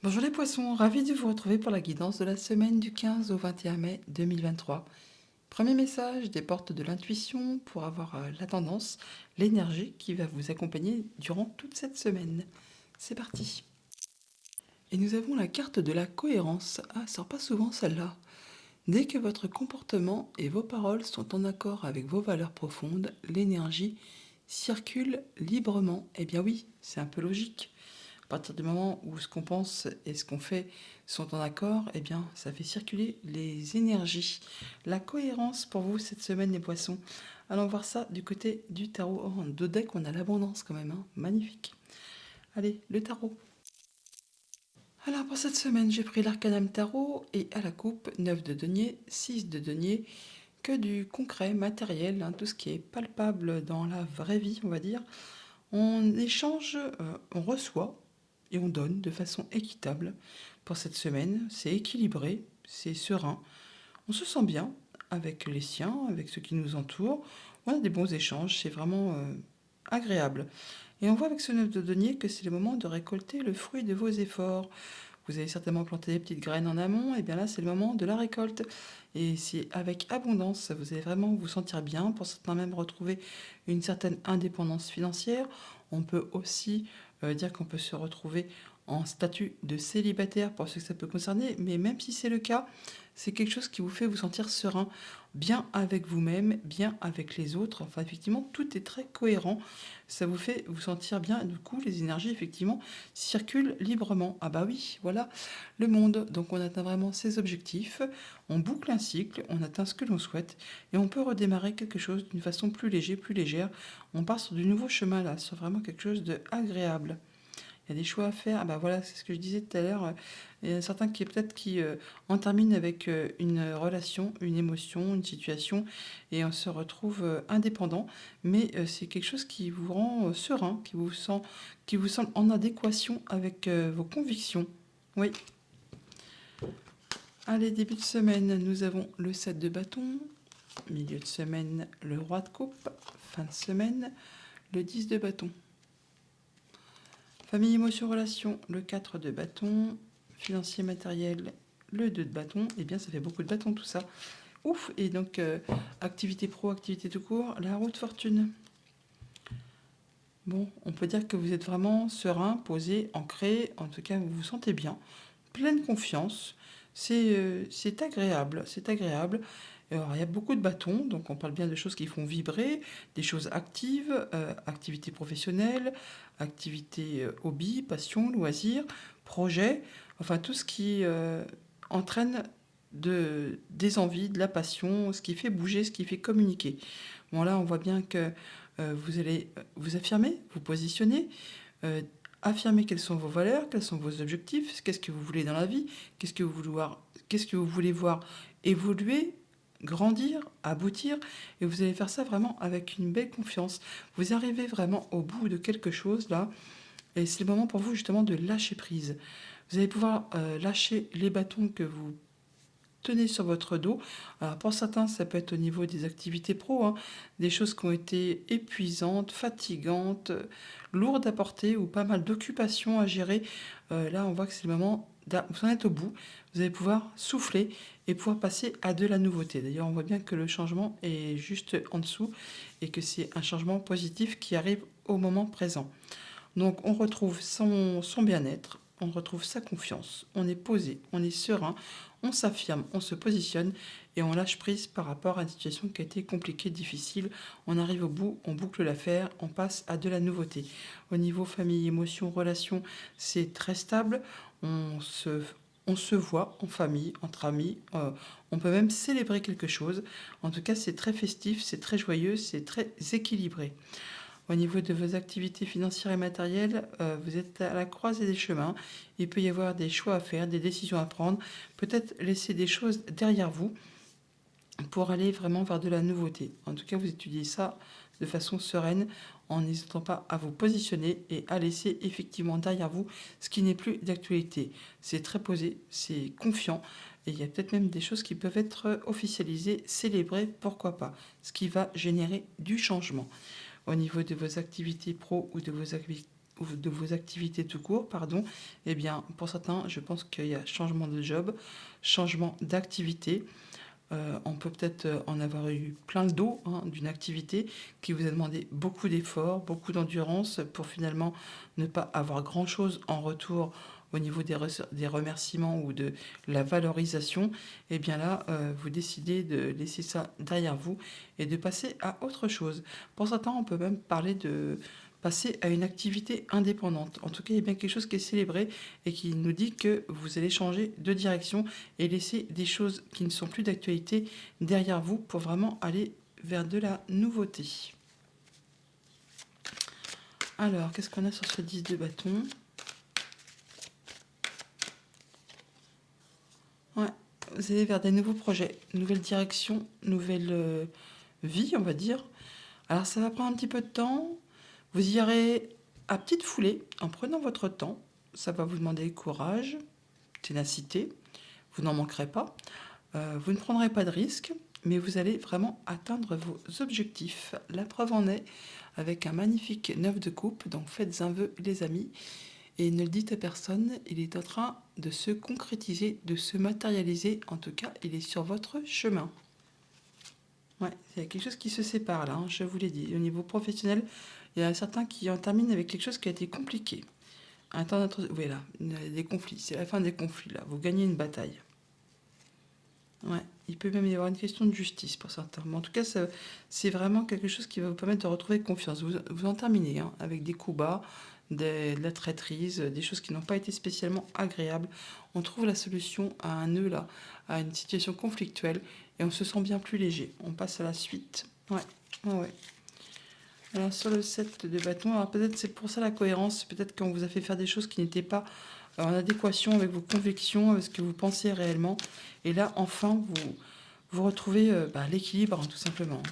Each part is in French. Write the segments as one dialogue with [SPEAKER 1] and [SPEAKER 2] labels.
[SPEAKER 1] Bonjour les poissons, ravi de vous retrouver pour la guidance de la semaine du 15 au 21 mai 2023. Premier message des portes de l'intuition pour avoir la tendance, l'énergie qui va vous accompagner durant toute cette semaine. C'est parti. Et nous avons la carte de la cohérence. Ah, ça sort pas souvent celle-là. Dès que votre comportement et vos paroles sont en accord avec vos valeurs profondes, l'énergie circule librement. Eh bien oui, c'est un peu logique. À partir du moment où ce qu'on pense et ce qu'on fait sont en accord, eh bien, ça fait circuler les énergies. La cohérence pour vous cette semaine, les poissons. Allons voir ça du côté du tarot. Oh, en deux decks, on a l'abondance quand même, hein. Magnifique. Allez, le tarot. Alors, pour cette semaine, j'ai pris l'arcanum tarot et à la coupe, 9 de denier, 6 de denier, que du concret, matériel, hein, tout ce qui est palpable dans la vraie vie, on va dire. On échange, on reçoit et on donne de façon équitable pour cette semaine. C'est équilibré, c'est serein. On se sent bien avec les siens, avec ceux qui nous entourent. On a des bons échanges, c'est vraiment agréable. Et on voit avec ce 9 de denier que c'est le moment de récolter le fruit de vos efforts. Vous avez certainement planté des petites graines en amont, et bien là c'est le moment de la récolte. Et c'est avec abondance, vous allez vraiment vous sentir bien, pour certains même retrouver une certaine indépendance financière. On peut aussi dire qu'on peut se retrouver en statut de célibataire pour ceux que ça peut concerner, mais même si c'est le cas, c'est quelque chose qui vous fait vous sentir serein, bien avec vous-même, bien avec les autres. Enfin, effectivement, tout est très cohérent. Ça vous fait vous sentir bien. Du coup, les énergies, effectivement, circulent librement. Ah bah oui, voilà le monde. Donc, on atteint vraiment ses objectifs. On boucle un cycle, on atteint ce que l'on souhaite et on peut redémarrer quelque chose d'une façon plus légère, plus légère. On part sur du nouveau chemin là, sur vraiment quelque chose d'agréable. Il y a des choix à faire. Ah bah voilà, c'est ce que je disais tout à l'heure. Il y en a certains qui peut-être qui en terminent avec une relation, une émotion, une situation, et on se retrouve indépendant. Mais c'est quelque chose qui vous rend serein, qui vous semble en adéquation avec vos convictions. Oui. Allez, début de semaine, nous avons le 7 de bâton. Milieu de semaine, le roi de coupe. Fin de semaine, le 10 de bâton. Famille, émotion, relation, le 4 de bâton. Financier, matériel, le 2 de bâton. Eh bien, ça fait beaucoup de bâtons tout ça. Ouf. Et donc, activité pro, activité tout court, la roue de fortune. Bon, on peut dire que vous êtes vraiment serein, posé, ancré. En tout cas, vous vous sentez bien. Pleine confiance. C'est agréable, c'est agréable. Alors, il y a beaucoup de bâtons, donc on parle bien de choses qui font vibrer, des choses actives, activités professionnelles, activités hobby, passion, loisirs, projets, enfin tout ce qui entraîne des envies, de la passion, ce qui fait bouger, ce qui fait communiquer. Bon là, on voit bien que vous allez vous affirmer, vous positionner, euh, affirmer quelles sont vos valeurs, quels sont vos objectifs, qu'est-ce que vous voulez dans la vie, qu'est-ce que vous voulez voir évoluer, grandir, aboutir, et vous allez faire ça vraiment avec une belle confiance. Vous arrivez vraiment au bout de quelque chose là, et c'est le moment pour vous justement de lâcher prise. Vous allez pouvoir lâcher les bâtons que vous tenez sur votre dos. Alors pour certains, ça peut être au niveau des activités pro, hein, des choses qui ont été épuisantes, fatigantes, lourdes à porter ou pas mal d'occupations à gérer. Là, on voit que c'est le moment, vous en êtes au bout, vous allez pouvoir souffler et pouvoir passer à de la nouveauté. D'ailleurs, on voit bien que le changement est juste en dessous et que c'est un changement positif qui arrive au moment présent. Donc on retrouve son bien-être, on retrouve sa confiance, on est posé, on est serein, on s'affirme, on se positionne et on lâche prise par rapport à une situation qui a été compliquée, difficile. On arrive au bout, on boucle l'affaire, on passe à de la nouveauté. Au niveau famille, émotion, relation, c'est très stable. On se voit en famille, entre amis. On peut même célébrer quelque chose. En tout cas, c'est très festif, c'est très joyeux, c'est très équilibré. Au niveau de vos activités financières et matérielles, vous êtes à la croisée des chemins. Il peut y avoir des choix à faire, des décisions à prendre. Peut-être laisser des choses derrière vous pour aller vraiment vers de la nouveauté. En tout cas, vous étudiez ça de façon sereine, en n'hésitant pas à vous positionner et à laisser effectivement derrière vous ce qui n'est plus d'actualité. C'est très posé, c'est confiant, et il y a peut-être même des choses qui peuvent être officialisées, célébrées, pourquoi pas, ce qui va générer du changement. Au niveau de vos activités pro ou de vos ou de vos activités tout court, pardon, eh bien, pour certains, je pense qu'il y a changement de job, changement d'activité. On peut peut-être en avoir eu plein le dos, hein, d'une activité qui vous a demandé beaucoup d'efforts, beaucoup d'endurance pour finalement ne pas avoir grand-chose en retour au niveau des remerciements ou de la valorisation. Et bien là, vous décidez de laisser ça derrière vous et de passer à autre chose. Pour certains, on peut même parler de passer à une activité indépendante. En tout cas, il y a bien quelque chose qui est célébré et qui nous dit que vous allez changer de direction et laisser des choses qui ne sont plus d'actualité derrière vous pour vraiment aller vers de la nouveauté. Alors, qu'est-ce qu'on a sur ce 10 de bâton? Ouais, vous allez vers des nouveaux projets, nouvelle direction, nouvelle vie, on va dire. Alors, ça va prendre un petit peu de temps. Vous y irez à petite foulée, en prenant votre temps. Ça va vous demander courage, ténacité. Vous n'en manquerez pas. Vous ne prendrez pas de risques, mais vous allez vraiment atteindre vos objectifs. La preuve en est avec un magnifique 9 de coupe. Donc faites un vœu, les amis, et ne le dites à personne. Il est en train de se concrétiser, de se matérialiser. En tout cas, il est sur votre chemin. Ouais, il y a quelque chose qui se sépare là, hein, je vous l'ai dit. Au niveau professionnel, il y en a certains qui en terminent avec quelque chose qui a été compliqué. Un temps oui, là, des conflits. C'est la fin des conflits, là. Vous gagnez une bataille. Ouais, il peut même y avoir une question de justice pour certains. Mais en tout cas, c'est vraiment quelque chose qui va vous permettre de retrouver confiance. Vous en terminez, hein, avec des coups bas, de la traîtrise, des choses qui n'ont pas été spécialement agréables. On trouve la solution à un nœud là, à une situation conflictuelle, et on se sent bien plus léger. On passe à la suite. Ouais, ouais, ouais. Alors sur le 7 de bâton, alors peut-être c'est pour ça la cohérence, peut-être qu'on vous a fait faire des choses qui n'étaient pas en adéquation avec vos convictions, avec ce que vous pensez réellement. Et là, enfin, vous retrouvez l'équilibre, hein, tout simplement.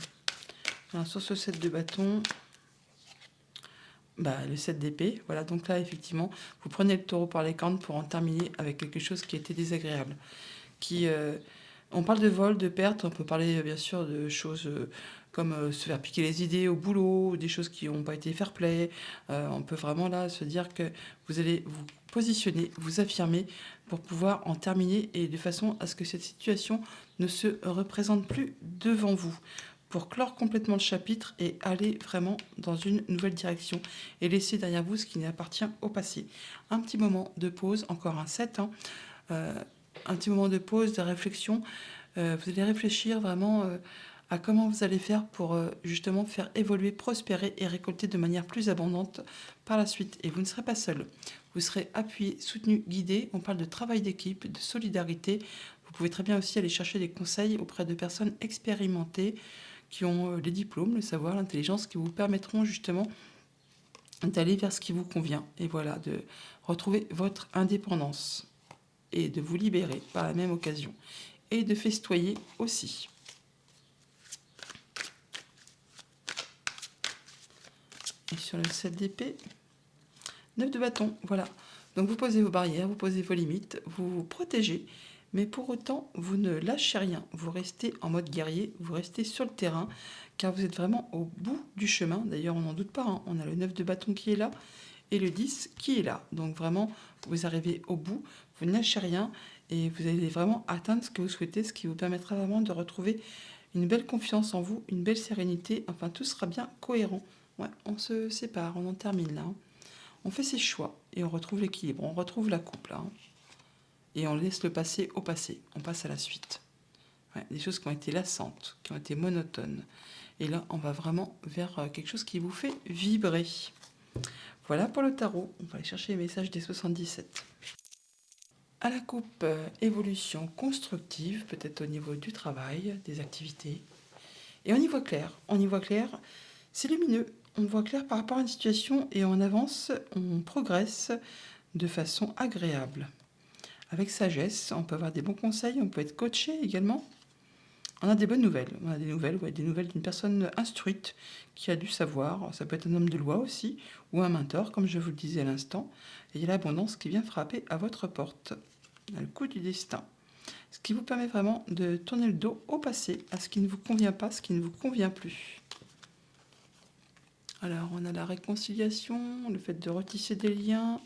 [SPEAKER 1] Alors, sur ce 7 de bâton, le 7 d'épée, voilà, donc là, effectivement, vous prenez le taureau par les cornes pour en terminer avec quelque chose qui était désagréable. On parle de vol, de perte, on peut parler bien sûr de choses comme se faire piquer les idées au boulot, des choses qui n'ont pas été fair-play. On peut vraiment là se dire que vous allez vous positionner, vous affirmer pour pouvoir en terminer et de façon à ce que cette situation ne se représente plus devant vous. Pour clore complètement le chapitre et aller vraiment dans une nouvelle direction et laisser derrière vous ce qui appartient au passé. Un petit moment de pause, encore un 7, hein, un petit moment de pause, de réflexion. Vous allez réfléchir vraiment à comment vous allez faire pour justement faire évoluer, prospérer et récolter de manière plus abondante par la suite. Et vous ne serez pas seul. Vous serez appuyé, soutenu, guidé. On parle de travail d'équipe, de solidarité. Vous pouvez très bien aussi aller chercher des conseils auprès de personnes expérimentées qui ont les diplômes, le savoir, l'intelligence, qui vous permettront justement d'aller vers ce qui vous convient. Et voilà, de retrouver votre indépendance et de vous libérer par la même occasion. Et de festoyer aussi. Et sur le 7 d'épée, 9 de bâton, voilà. Donc vous posez vos barrières, vous posez vos limites, vous vous protégez, mais pour autant, vous ne lâchez rien. Vous restez en mode guerrier, vous restez sur le terrain, car vous êtes vraiment au bout du chemin. D'ailleurs, on n'en doute pas, hein. On a le 9 de bâton qui est là et le 10 qui est là. Donc vraiment, vous arrivez au bout, vous ne lâchez rien et vous allez vraiment atteindre ce que vous souhaitez, ce qui vous permettra vraiment de retrouver une belle confiance en vous, une belle sérénité. Enfin, tout sera bien cohérent. Ouais, on se sépare, on en termine là, hein. On fait ses choix et on retrouve l'équilibre, on retrouve la coupe là, hein. Et on laisse le passé au passé, on passe à la suite. Ouais, des choses qui ont été lassantes, qui ont été monotones. Et là, on va vraiment vers quelque chose qui vous fait vibrer. Voilà pour le tarot. On va aller chercher les messages des 77. À la coupe, évolution constructive, peut-être au niveau du travail, des activités. Et on y voit clair. On y voit clair. C'est lumineux. On voit clair par rapport à une situation et on avance, on progresse de façon agréable. Avec sagesse, on peut avoir des bons conseils, on peut être coaché également. On a des bonnes nouvelles. On a des nouvelles d'une personne instruite qui a du savoir. Ça peut être un homme de loi aussi, ou un mentor, comme je vous le disais à l'instant. Et il y a l'abondance qui vient frapper à votre porte. On a le coup du destin. Ce qui vous permet vraiment de tourner le dos au passé, à ce qui ne vous convient pas, ce qui ne vous convient plus. Alors, on a la réconciliation, le fait de retisser des liens.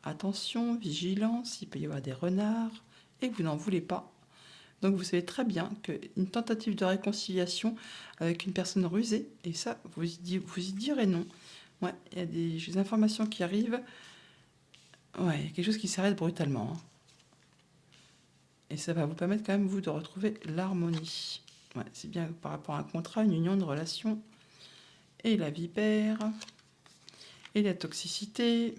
[SPEAKER 1] Attention, vigilance, il peut y avoir des renards et vous n'en voulez pas. Donc vous savez très bien qu'une tentative de réconciliation avec une personne rusée, et ça, vous y direz non. Ouais, il y a des informations qui arrivent. Ouais, il y a quelque chose qui s'arrête brutalement, hein. Et ça va vous permettre quand même, vous, de retrouver l'harmonie. Ouais, c'est bien par rapport à un contrat, une union, une relation. Et la vipère. Et la toxicité.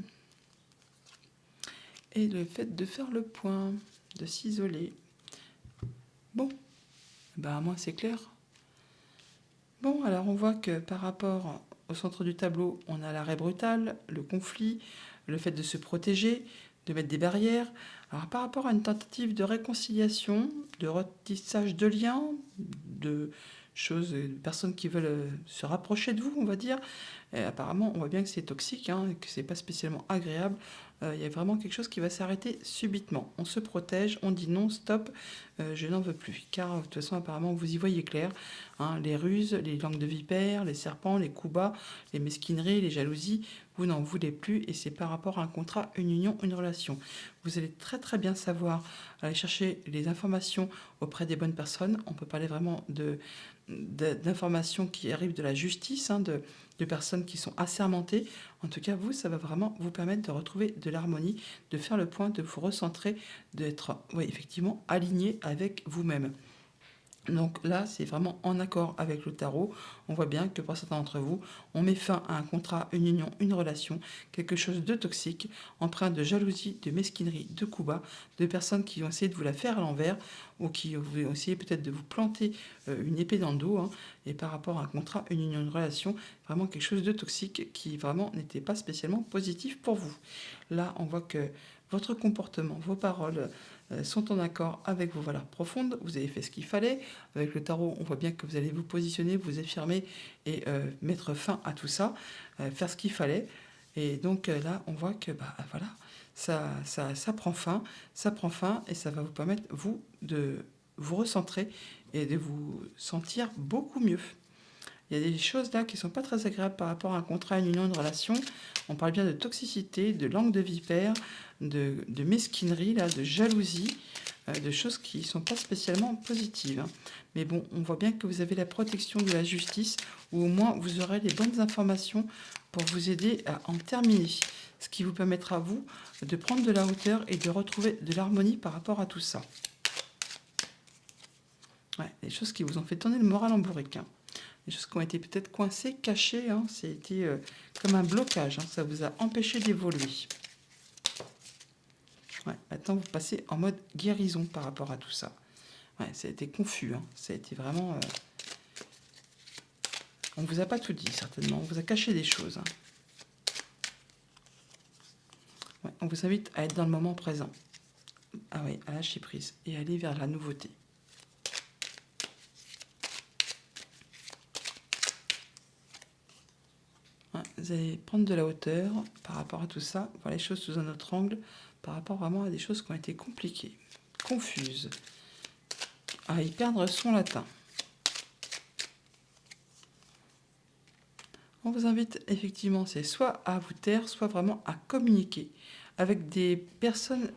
[SPEAKER 1] Et le fait de faire le point, de s'isoler. Bon, bah moi c'est clair. Bon, alors on voit que par rapport au centre du tableau, on a l'arrêt brutal, le conflit, le fait de se protéger, de mettre des barrières. Alors par rapport à une tentative de réconciliation, de retissage de liens, de choses, de personnes qui veulent se rapprocher de vous, on va dire, et apparemment on voit bien que c'est toxique, hein, et que c'est pas spécialement agréable. Il y a vraiment quelque chose qui va s'arrêter subitement. On se protège, on dit non, stop, je n'en veux plus. Car de toute façon, apparemment, vous y voyez clair, hein, les ruses, les langues de vipère, les serpents, les coups bas, les mesquineries, les jalousies, vous n'en voulez plus. Et c'est par rapport à un contrat, une union, une relation. Vous allez très très bien savoir aller chercher les informations auprès des bonnes personnes. On peut parler vraiment d'informations qui arrivent de la justice, hein, de personnes qui sont assermentées. En tout cas, vous, ça va vraiment vous permettre de retrouver de l'harmonie, de faire le point, de vous recentrer, d'être, oui, effectivement, aligné avec vous-même. Donc là, c'est vraiment en accord avec le tarot. On voit bien que pour certains d'entre vous, on met fin à un contrat, une union, une relation, quelque chose de toxique, empreint de jalousie, de mesquinerie, de coups bas, de personnes qui ont essayé de vous la faire à l'envers ou qui ont essayé peut-être de vous planter une épée dans le dos, hein. Et par rapport à un contrat, une union, une relation, vraiment quelque chose de toxique qui vraiment n'était pas spécialement positif pour vous. Là, on voit que votre comportement, vos paroles sont en accord avec vos valeurs profondes. Vous avez fait ce qu'il fallait. Avec le tarot, on voit bien que vous allez vous positionner, vous affirmer et mettre fin à tout ça, faire ce qu'il fallait. Et donc là, on voit que bah, voilà, ça prend fin, et ça va vous permettre, vous, de vous recentrer et de vous sentir beaucoup mieux. Il y a des choses là qui ne sont pas très agréables par rapport à un contrat, une union, une relation. On parle bien de toxicité, de langue de vipère, de mesquinerie, là, de jalousie, de choses qui ne sont pas spécialement positives, hein. Mais bon, on voit bien que vous avez la protection de la justice, ou au moins vous aurez les bonnes informations pour vous aider à en terminer. Ce qui vous permettra, vous, de prendre de la hauteur et de retrouver de l'harmonie par rapport à tout ça. Ouais, des choses qui vous ont fait tourner le moral en bourrique, hein. Des choses qui ont été peut-être coincées, cachées, hein. C'était comme un blocage, hein. Ça vous a empêché d'évoluer. Ouais, maintenant, vous passez en mode guérison par rapport à tout ça. Ouais, ça a été confus, hein. Ça a été vraiment... On ne vous a pas tout dit, certainement. On vous a caché des choses, hein. Ouais, on vous invite à être dans le moment présent. Ah oui, à lâcher prise et aller vers la nouveauté. Ouais, vous allez prendre de la hauteur par rapport à tout ça, voir les choses sous un autre angle, par rapport vraiment à des choses qui ont été compliquées, confuses. À y perdre son latin. On vous invite effectivement, c'est soit à vous taire, soit vraiment à communiquer avec des personnes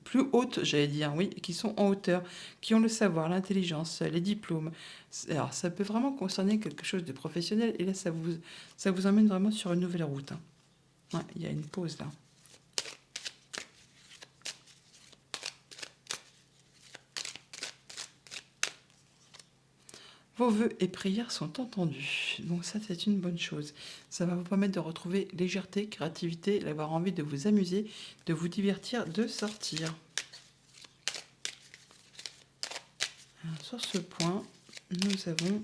[SPEAKER 1] plus hautes, j'allais dire, oui, qui sont en hauteur, qui ont le savoir, l'intelligence, les diplômes. Alors, ça peut vraiment concerner quelque chose de professionnel, et là, ça vous emmène vraiment sur une nouvelle route, hein. Ouais, il y a une pause là. Vos vœux et prières sont entendus. Donc ça, c'est une bonne chose. Ça va vous permettre de retrouver légèreté, créativité, d'avoir envie de vous amuser, de vous divertir, de sortir. Alors, sur ce point, nous avons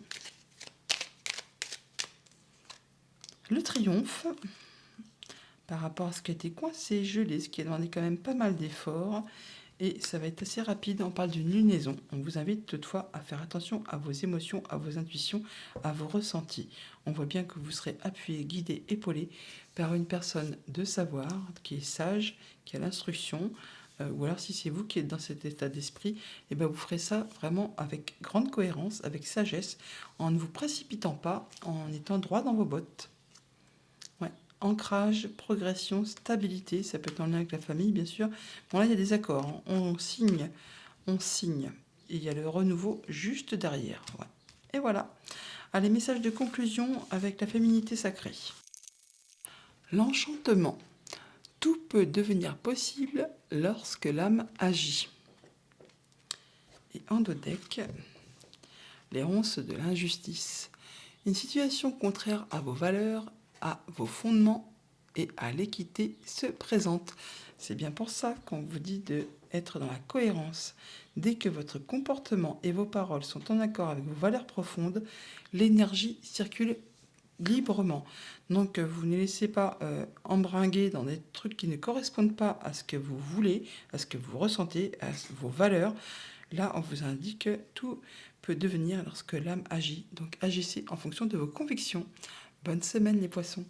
[SPEAKER 1] le triomphe par rapport à ce qui a été coincé, gelé, ce qui a demandé quand même pas mal d'efforts. Et ça va être assez rapide, on parle d'une lunaison. On vous invite toutefois à faire attention à vos émotions, à vos intuitions, à vos ressentis. On voit bien que vous serez appuyé, guidé, épaulé par une personne de savoir, qui est sage, qui a l'instruction, ou alors si c'est vous qui êtes dans cet état d'esprit, et ben vous ferez ça vraiment avec grande cohérence, avec sagesse, en ne vous précipitant pas, en étant droit dans vos bottes. Ouais. Ancrage, progression, stabilité, ça peut être en lien avec la famille, bien sûr. Bon, là, il y a des accords, hein. On signe. Et il y a le renouveau juste derrière. Ouais. Et voilà. Allez, message de conclusion avec la féminité sacrée. L'enchantement. Tout peut devenir possible lorsque l'âme agit. Et en dodeck, les ronces de l'injustice. Une situation contraire à vos valeurs, à vos fondements et à l'équité se présente. C'est bien pour ça qu'on vous dit d'être dans la cohérence. Dès que votre comportement et vos paroles sont en accord avec vos valeurs profondes, l'énergie circule librement. Donc vous ne laissez pas embringuer dans des trucs qui ne correspondent pas à ce que vous voulez, à ce que vous ressentez, à vos valeurs. Là, on vous indique que tout peut devenir lorsque l'âme agit. Donc agissez en fonction de vos convictions. Bonne semaine les poissons.